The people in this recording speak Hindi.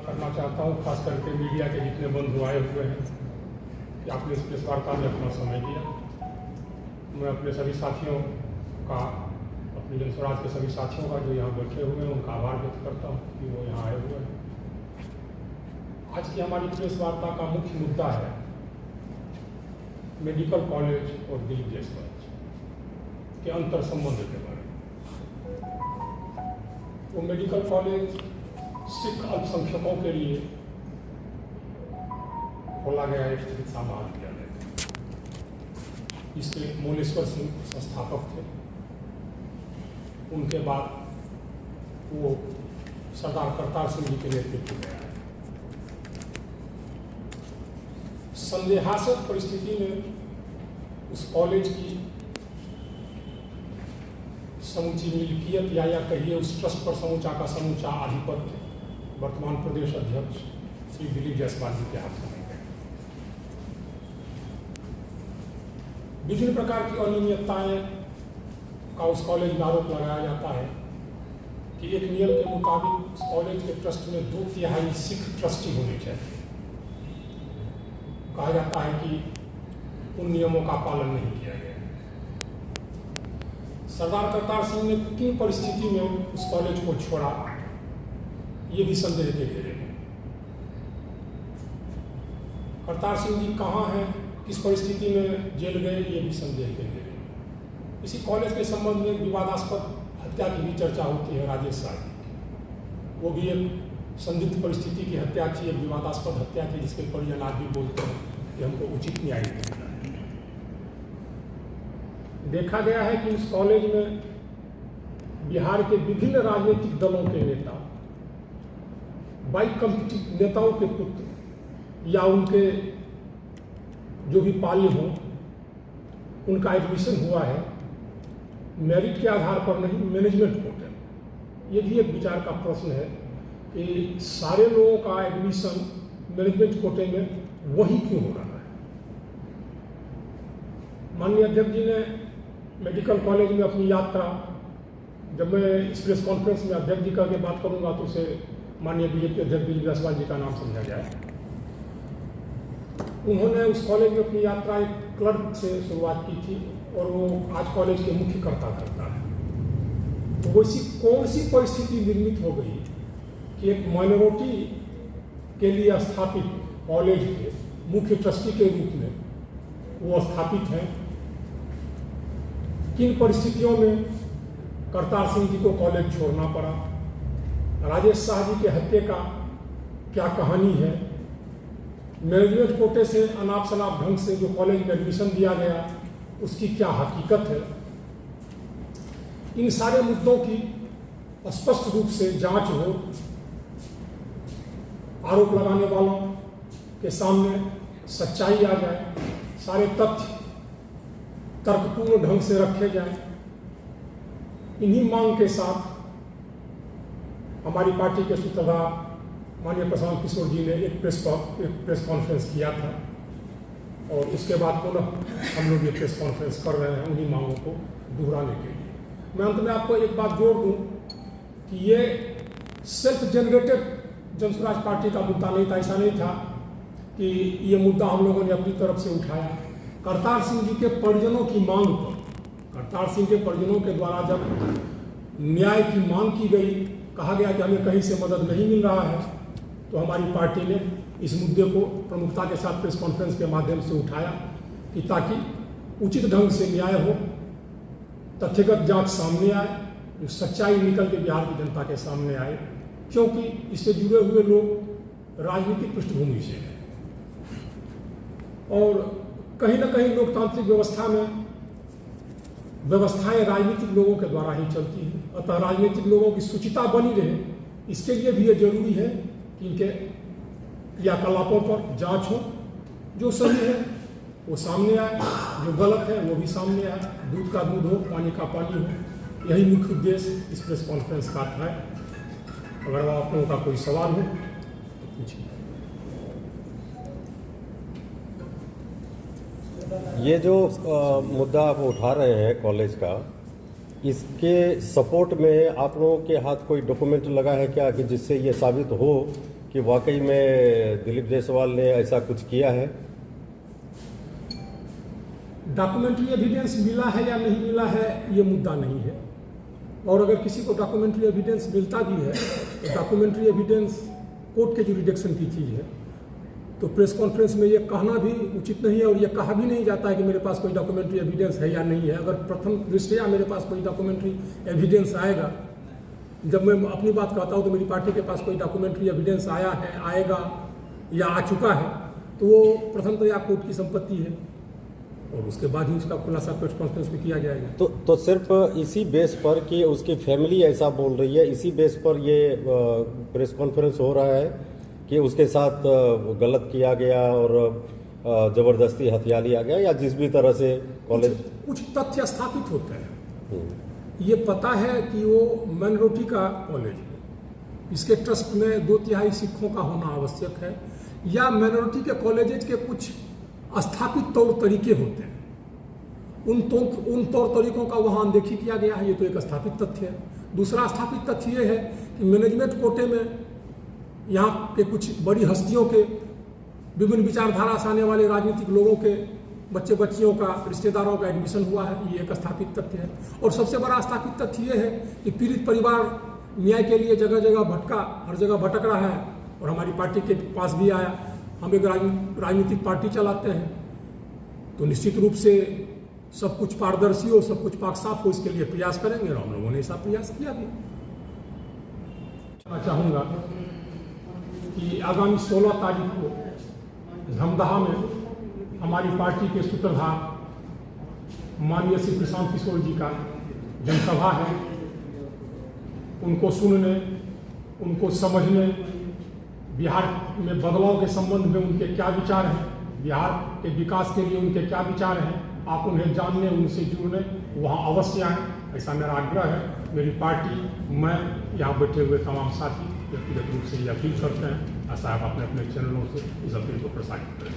करना चाहता हूँ, खास करके मीडिया के जितने बंधु आए हुए हैं कि आपने इस प्रेस वार्ता में अपना समय दिया। मैं अपने सभी साथियों का, अपने जन स्वराज के सभी साथियों का जो यहाँ बैठे हुए हैं उनका आभार व्यक्त करता हूँ कि वो यहाँ आए हुए हैं। आज की हमारी प्रेस वार्ता का मुख्य मुद्दा है मेडिकल कॉलेज और दिलीप जायसवाल के अंतर संबंध के बारे में। वो मेडिकल कॉलेज सिख अल्पसंख्यकों के लिए खोला गया एक चिकित्सा महाविद्यालय। इसके मोलेश्वर सिंह संस्थापक थे। उनके बाद वो सरदार करतार सिंह जी के नेतृत्व में आए। संदेहास्पद परिस्थिति में उस कॉलेज की समूची मिल्कियत या कहिए उस ट्रस्ट पर समूचा का समूचा आधिपत्य वर्तमान प्रदेश अध्यक्ष श्री दिलीप जायसवाल जी के हाथ में गए। विभिन्न प्रकार की अनियमितताएं का उस कॉलेज में आरोप लगाया जाता है कि एक नियम के मुताबिक उस कॉलेज के ट्रस्ट में 2/3 सिख ट्रस्टी होने चाहिए। कहा जाता है कि उन नियमों का पालन नहीं किया गया। सरदार करतार सिंह ने किन परिस्थिति में उस कॉलेज को छोड़ा, ये भी संदेह के घेरे में। करतार सिंह जी कहाँ हैं, किस परिस्थिति में जेल गए, ये भी संदेह के घेरे में। इसी कॉलेज के संबंध में विवादास्पद हत्या की भी चर्चा होती है राजेश शाह जी की। वो भी एक संदिग्ध परिस्थिति की हत्या थी, एक विवादास्पद हत्या थी जिसके परिजन आज भी बोलते हैं कि हमको उचित न्याय मिलना है। देखा गया है कि इस कॉलेज में बिहार के विभिन्न राजनीतिक दलों के नेता, बाइक कम्पिटिटिव नेताओं के पुत्र या उनके जो भी पाले हों, उनका एडमिशन हुआ है मेरिट के आधार पर नहीं, मैनेजमेंट कोटे में। ये भी एक विचार का प्रश्न है कि सारे लोगों का एडमिशन मैनेजमेंट कोटे में वही क्यों हो रहा है। माननीय अध्यक्ष जी ने मेडिकल कॉलेज में अपनी यात्रा, जब मैं इस प्रेस कॉन्फ्रेंस में अध्यक्ष जी करके बात करूंगा तो उसे माननीय बीजेपी अध्यक्ष दिलीप जायसवाल जी का नाम समझा जाए। उन्होंने उस कॉलेज में अपनी यात्रा एक क्लर्क से शुरुआत की थी और वो आज कॉलेज के मुख्य कर्ता करता है। तो वैसी कौन सी परिस्थिति निर्मित हो गई कि एक माइनॉरिटी के लिए स्थापित कॉलेज के मुख्य ट्रस्टी के रूप में वो स्थापित हैं। किन परिस्थितियों में करतार सिंह जी को कॉलेज छोड़ना पड़ा, राजेश शाह जी के हत्या का क्या कहानी है, मैनेजमेंट कोटे से अनाप शनाप ढंग से जो कॉलेज में एडमिशन दिया गया उसकी क्या हकीकत है। इन सारे मुद्दों की स्पष्ट रूप से जांच हो, आरोप लगाने वालों के सामने सच्चाई आ जाए, सारे तथ्य तर्कपूर्ण ढंग से रखे जाएं। इन्हीं मांग के साथ हमारी पार्टी के सूत्रधार माननीय प्रशांत किशोर जी ने एक प्रेस कॉन्फ्रेंस किया था और उसके बाद पुनः हम लोग ये प्रेस कॉन्फ्रेंस कर रहे हैं उन्हीं मांगों को दोहराने के लिए। मैं अंत में आपको एक बात जोड़ दूं कि ये सेल्फ जनरेटेड जनस्वराज पार्टी का मुद्दा नहीं था। ऐसा नहीं था कि ये मुद्दा हम लोगों ने अपनी तरफ से उठाया। करतार सिंह जी के परिजनों की मांग पर, करतार सिंह के परिजनों के द्वारा जब न्याय की मांग की गई, कहा गया कि हमें कहीं से मदद नहीं मिल रहा है, तो हमारी पार्टी ने इस मुद्दे को प्रमुखता के साथ प्रेस कॉन्फ्रेंस के माध्यम से उठाया कि ताकि उचित ढंग से न्याय हो, तथ्यगत जांच सामने आए, जो सच्चाई निकल के बिहार की जनता के सामने आए, क्योंकि इससे जुड़े हुए लोग राजनीतिक पृष्ठभूमि से हैं और कहीं ना कहीं लोकतांत्रिक व्यवस्था में व्यवस्थाएं राजनीतिक लोगों के द्वारा ही चलती हैं। अतः राजनीतिक लोगों की शुचिता बनी रहे, इसके लिए भी ये जरूरी है कि इनके क्रियाकलापों पर जांच हो, जो सही है वो सामने आए, जो गलत है वो भी सामने आए, दूध का दूध हो, पानी का पानी हो। यही मुख्य उद्देश्य इस प्रेस कॉन्फ्रेंस का था। अगर आप लोगों का कोई सवाल हो तो पूछिए। ये जो मुद्दा आप उठा रहे हैं कॉलेज का, इसके सपोर्ट में आप लोगों के हाथ कोई डॉक्यूमेंट लगा है क्या कि जिससे ये साबित हो कि वाकई में दिलीप जायसवाल ने ऐसा कुछ किया है? डॉक्यूमेंट्री एविडेंस मिला है या नहीं मिला है ये मुद्दा नहीं है, और अगर किसी को डॉक्यूमेंट्री एविडेंस मिलता भी है तो डॉक्यूमेंट्री एविडेंस कोर्ट के जुरिडिक्शन की चीज़ है, तो प्रेस कॉन्फ्रेंस में ये कहना भी उचित नहीं है और ये कहा भी नहीं जाता है कि मेरे पास कोई डॉक्यूमेंट्री एविडेंस है या नहीं है। अगर प्रथम दृष्टया मेरे पास कोई डॉक्यूमेंट्री एविडेंस आएगा, जब मैं अपनी बात कहता हूँ तो मेरी पार्टी के पास कोई डॉक्यूमेंट्री एविडेंस आया है, आएगा या आ चुका है, तो वो प्रथमतया कोर्ट की संपत्ति है और उसके बाद ही उसका खुलासा प्रेस कॉन्फ्रेंस में किया जाएगा। तो सिर्फ इसी बेस पर कि उसकी फैमिली ऐसा बोल रही है, इसी बेस पर ये प्रेस कॉन्फ्रेंस हो रहा है कि उसके साथ गलत किया गया और ज़बरदस्ती हथिया लिया गया, या जिस भी तरह से कॉलेज कुछ तथ्य स्थापित होते हैं। ये पता है कि वो माइनॉरिटी का कॉलेज है, इसके ट्रस्ट में 2/3 सिखों का होना आवश्यक है, या माइनॉरिटी के कॉलेजेज के कुछ स्थापित तौर तरीके होते हैं, उन तौर तरीकों का वहाँ अनदेखी किया गया है, ये तो एक स्थापित तथ्य है। दूसरा स्थापित तथ्य ये है कि मैनेजमेंट कोटे में यहाँ के कुछ बड़ी हस्तियों के, विभिन्न विचारधारा से आने वाले राजनीतिक लोगों के बच्चे बच्चियों का, रिश्तेदारों का एडमिशन हुआ है, ये एक स्थापित तथ्य है। और सबसे बड़ा स्थापित तथ्य ये है कि पीड़ित परिवार न्याय के लिए जगह जगह भटका, हर जगह भटक रहा है और हमारी पार्टी के पास भी आया। हम एक राजनीतिक पार्टी चलाते हैं, तो निश्चित रूप से सब कुछ पारदर्शी हो, सब कुछ पाक साफ हो, इसके लिए प्रयास करेंगे और हम लोगों ने ऐसा प्रयास किया भी। मैं चाहूँगा कि आगामी 16 तारीख को धमदाहा में हमारी पार्टी के सूत्रधार माननीय श्री प्रशांत किशोर जी का जनसभा है। उनको सुनने, उनको समझने, बिहार में बदलाव के संबंध में उनके क्या विचार हैं, बिहार के विकास के लिए उनके क्या विचार हैं, आप उन्हें जानने, उनसे जुड़ने वहाँ अवश्य आएँ, ऐसा मेरा आग्रह है। मेरी पार्टी, मैं, यहाँ बैठे हुए तमाम साथी व्यक्तिगत रूप से ये अपील करते हैं। ऐसा आप अपने अपने चैनलों से इस अपील को प्रसारित करें।